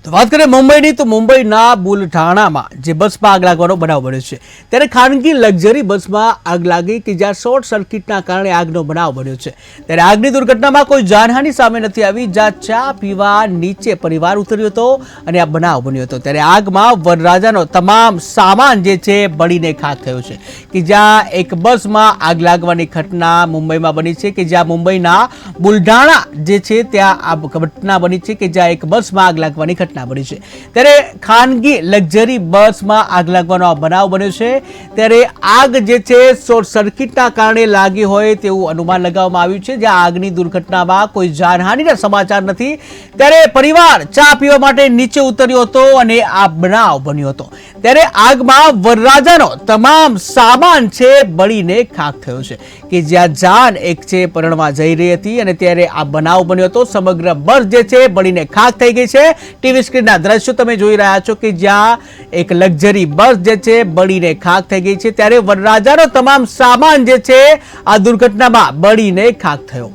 તો વાત કરીએ મુંબઈની તો મુંબઈના બુલઢાણામાં જે બસમાં આગ લાગવાનો બનાવ બન્યો છે ત્યારે ખાનગી લક્ઝરી બસમાં આગ લાગી કે જ્યાં શોર્ટ સર્કિટના કારણે આગનો બનાવ બન્યો છે ત્યારે આગની દુર્ઘટનામાં કોઈ જાનહાનિ સામે નથી આવી જ્યાં ચા પીવા નીચે પરિવાર ઉતર્યો હતો અને આ બનાવ બન્યો હતો ત્યારે આગમાં વરરાજાનો તમામ સામાન જે છે બળીને ખાખ થયો છે કે જ્યાં એક બસમાં આગ લાગવાની ઘટના મુંબઈમાં બની છે કે જ્યાં મુંબઈના બુલઢાણા જે છે ત્યાં આ ઘટના બની છે કે જ્યાં એક બસમાં આગ લાગવાની ઘટના બની છે ત્યારે ખાનગી લક્ઝરી બસમાં આગ લાગવાનો બનાવ બન્યો છે ત્યારે આગ જે છે શોર્ટ સર્કિટના કારણે લાગી હોય તેવું અનુમાન લગાવવામાં આવ્યું છે જ્યાં આગની દુર્ઘટનામાં કોઈ જાનહાનિના સમાચાર નથી ત્યારે પરિવાર ચા પીવા માટે નીચે ઉતર્યો હતો અને આ બનાવ બન્યો હતો ત્યારે આગમાં વરરાજાનો તમામ સામાન છે બળીને ખાખ થયો છે કે જ્યાં જાન એક છે પરણવા જઈ રહી હતી અને ત્યારે આ બનાવ બન્યો હતો સમગ્ર બસ જે છે બળીને ખાખ થઈ ગઈ છે ટીવી સ્ક્રીનના દ્રશ્યો તમે જોઈ રહ્યા છો કે જ્યાં એક લક્ઝરી બસ જે છે બળીને ખાખ થઈ ગઈ છે ત્યારે વરરાજાનો તમામ સામાન જે છે આ દુર્ઘટનામાં બળીને ખાખ થયો।